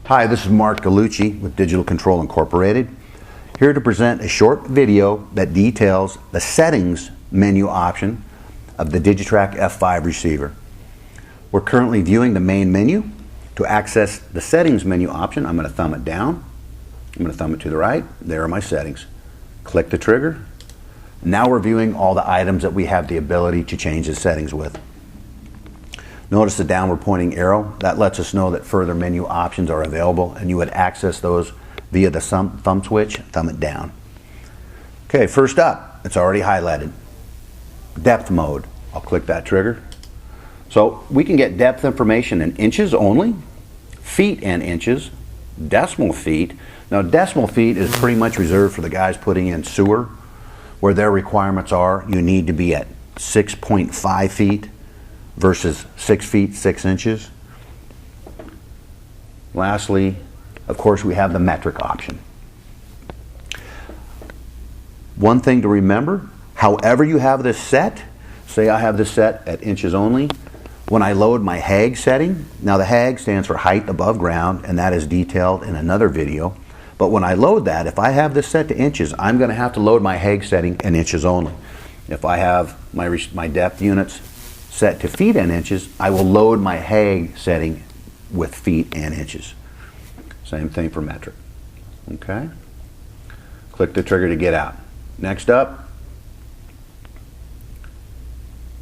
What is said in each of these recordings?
Hi, this is Mark Gallucci with Digital Control Incorporated, here to present a short video that details the settings menu option of the DigiTrak F5 receiver. We're currently viewing the main menu. To access the settings menu option, I'm going to thumb it down. I'm going to thumb it to the right. There are my settings. Click the trigger. Now we're viewing all the items that we have the ability to change the settings with. Notice the downward pointing arrow. That lets us know that further menu options are available, and you would access those via the thumb switch. Thumb it down. Okay, first up, it's already highlighted. Depth mode. I'll click that trigger. So we can get depth information in inches only, feet and inches, decimal feet. Now decimal feet is pretty much reserved for the guys putting in sewer, where their requirements are you need to be at 6.5 feet versus 6 feet 6 inches. Lastly, of course, we have the metric option. One thing to remember, however you have this set, say I have this set at inches only, when I load my HAG setting, now the HAG stands for height above ground, and that is detailed in another video. But when I load that, if I have this set to inches, I'm going to have to load my HAG setting in inches only. If I have my depth units set to feet and inches, I will load my HAG setting with feet and inches. Same thing for metric. Okay? Click the trigger to get out. Next up,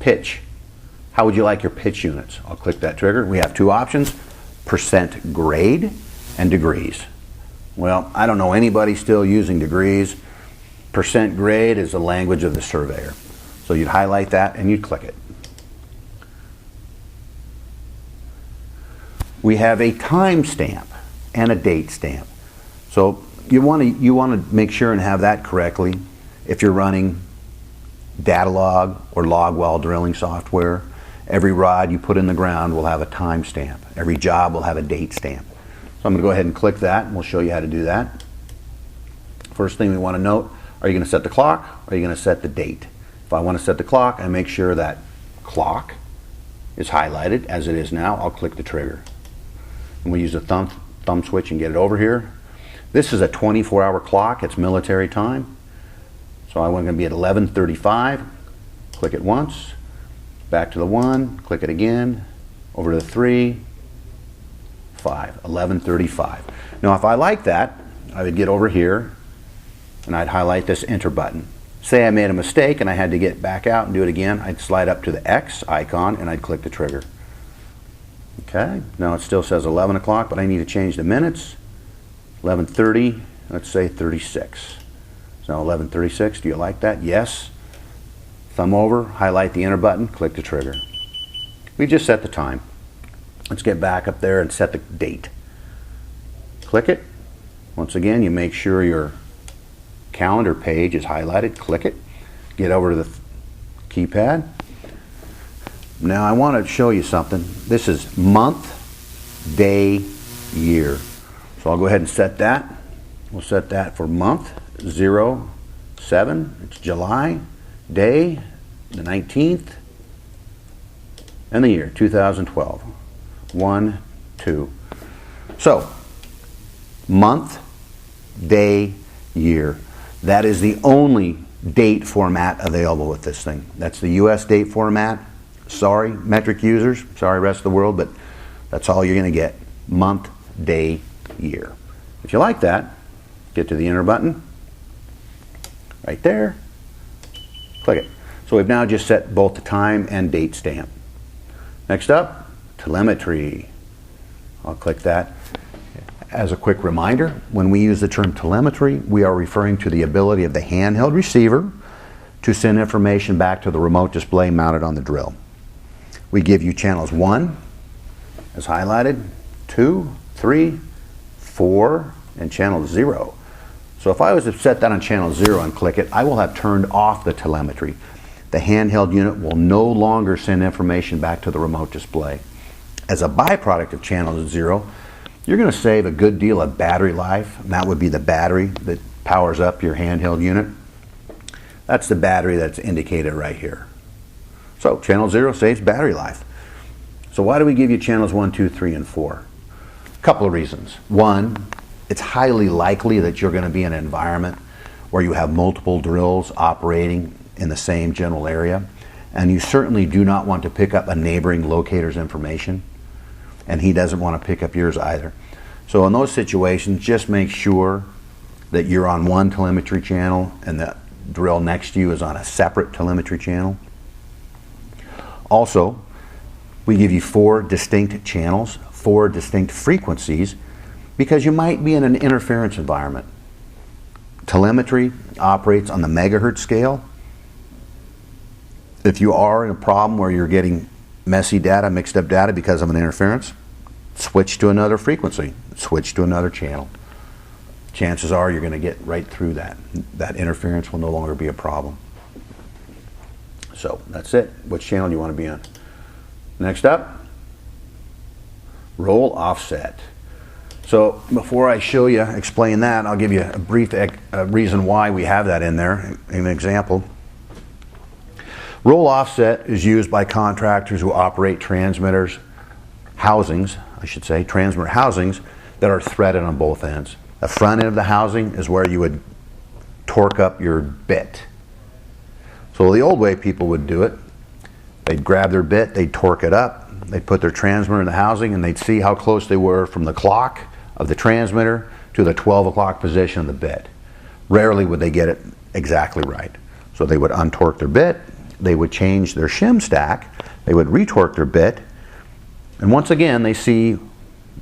pitch. How would you like your pitch units? I'll click that trigger. We have two options, percent grade and degrees. Well, I don't know anybody still using degrees. Percent grade is the language of the surveyor. So you'd highlight that and you'd click it. We have a time stamp and a date stamp. So you want to make sure and have that correctly if you're running data log or log while drilling software. Every rod you put in the ground will have a time stamp. Every job will have a date stamp. So I'm going to go ahead and click that, and we'll show you how to do that. First thing we want to note, are you going to set the clock, or are you going to set the date? If I want to set the clock, I make sure that clock is highlighted, as it is now. I'll click the trigger. And we use the thumb switch and get it over here. This is a 24-hour clock. It's military time. So I'm going to be at 11:35. Click it once. Back to the 1, click it again, over to the 3, 5, 11:35. Now if I like that, I would get over here and I'd highlight this enter button. Say I made a mistake and I had to get back out and do it again, I'd slide up to the X icon and I'd click the trigger. Okay, now it still says 11 o'clock, but I need to change the minutes. 11:30, let's say 36. So 11:36, do you like that? Yes. Thumb over, highlight the enter button, click the trigger. We just set the time. Let's get back up there and set the date. Click it. Once again, you make sure your calendar page is highlighted. Click it. Get over to the keypad. Now I want to show you something. This is month, day, year. So I'll go ahead and set that. We'll set that for month, 07. It's July. Day, the 19th, and the year, 2012. 1, 2. So, month, day, year. That is the only date format available with this thing. That's the US date format. Sorry, metric users. Sorry, rest of the world, but that's all you're going to get. Month, day, year. If you like that, get to the enter button. Right there. Click it. So we've now just set both the time and date stamp. Next up, telemetry. I'll click that. As a quick reminder, when we use the term telemetry, we are referring to the ability of the handheld receiver to send information back to the remote display mounted on the drill. We give you channels 1, as highlighted, 2, 3, 4, and channel 0. So if I was to set that on channel 0 and click it, I will have turned off the telemetry. The handheld unit will no longer send information back to the remote display. As a byproduct of channel 0, you're going to save a good deal of battery life, and that would be the battery that powers up your handheld unit. That's the battery that's indicated right here. So channel 0 saves battery life. So why do we give you channels 1, 2, 3, and 4? Couple of reasons. One, it's highly likely that you're going to be in an environment where you have multiple drills operating in the same general area, and you certainly do not want to pick up a neighboring locator's information, and he doesn't want to pick up yours either. So in those situations, just make sure that you're on one telemetry channel and the drill next to you is on a separate telemetry channel. Also, we give you 4 distinct channels, 4 distinct frequencies, because you might be in an interference environment. Telemetry operates on the megahertz scale. If you are in a problem where you're getting messy data, mixed up data because of an interference, switch to another frequency, switch to another channel. Chances are you're going to get right through that. That interference will no longer be a problem. So that's it. Which channel do you want to be on? Next up, roll offset. So before I show you, explain that, I'll give you a brief reason why we have that in there, an example. Roll offset is used by contractors who operate transmitters, housings, I should say, transmitter housings that are threaded on both ends. The front end of the housing is where you would torque up your bit. So the old way people would do it, they'd grab their bit, they'd torque it up, they'd put their transmitter in the housing, and they'd see how close they were from the clock of the transmitter to the 12 o'clock position of the bit. Rarely would they get it exactly right. So they would untorque their bit, they would change their shim stack, they would retorque their bit, and once again they see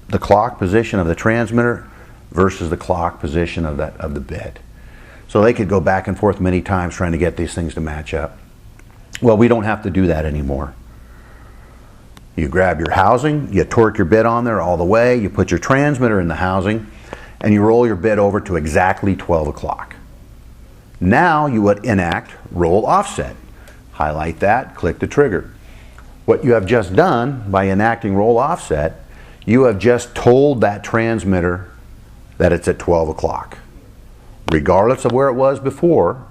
the clock position of the transmitter versus the clock position of the bit. So they could go back and forth many times trying to get these things to match up. Well, we don't have to do that anymore. You grab your housing, you torque your bit on there all the way, you put your transmitter in the housing, and you roll your bit over to exactly 12 o'clock. Now you would enact roll offset. Highlight that, click the trigger. What you have just done by enacting roll offset, you have just told that transmitter that it's at 12 o'clock. Regardless of where it was before,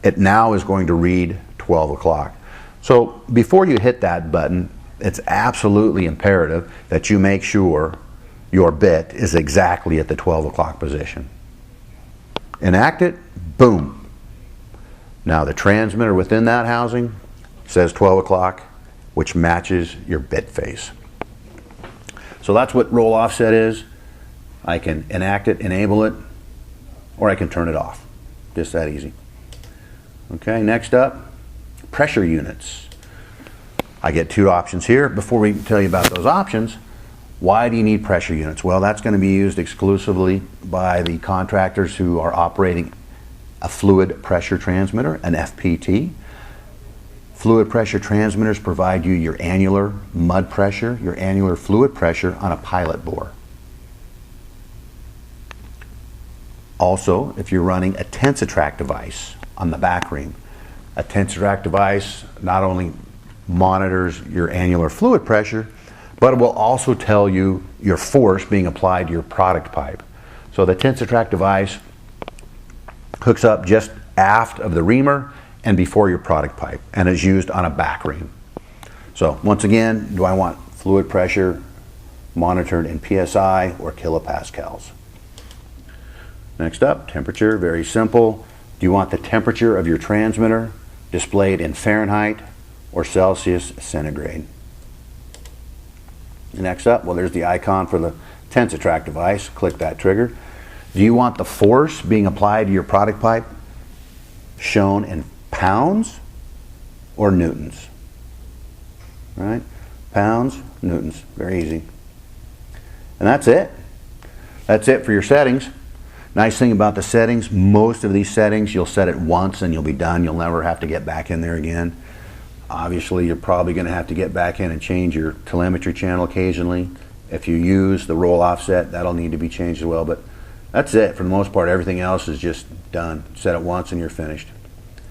it now is going to read 12 o'clock. So before you hit that button, it's absolutely imperative that you make sure your bit is exactly at the 12 o'clock position. Enact it, boom. Now the transmitter within that housing says 12 o'clock, which matches your bit face. So that's what roll offset is. I can enact it, enable it, or I can turn it off. Just that easy. Okay, next up, pressure units. I get 2 options here. Before we tell you about those options, why do you need pressure units? Well, that's going to be used exclusively by the contractors who are operating a fluid pressure transmitter, an FPT. Fluid pressure transmitters provide you your annular mud pressure, your annular fluid pressure on a pilot bore. Also, if you're running a DigiTrak device on the back ream, a DigiTrak device not only monitors your annular fluid pressure, but it will also tell you your force being applied to your product pipe. So the DigiTrak device hooks up just aft of the reamer and before your product pipe, and is used on a back ream. So once again, do I want fluid pressure monitored in PSI or kilopascals? Next up, temperature, very simple. Do you want the temperature of your transmitter displayed in Fahrenheit or Celsius centigrade? Next up, well, there's the icon for the DigiTrak device. Click that trigger. Do you want the force being applied to your product pipe shown in pounds or newtons? All right, pounds, newtons, very easy. And that's it. That's it for your settings. Nice thing about the settings, most of these settings you'll set it once and you'll be done. You'll never have to get back in there again. Obviously, you're probably going to have to get back in and change your telemetry channel occasionally. If you use the roll offset, that'll need to be changed as well. But that's it. For the most part, everything else is just done. Set it once and you're finished.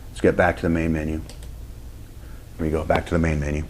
Let's get back to the main menu. Here we go, back to the main menu.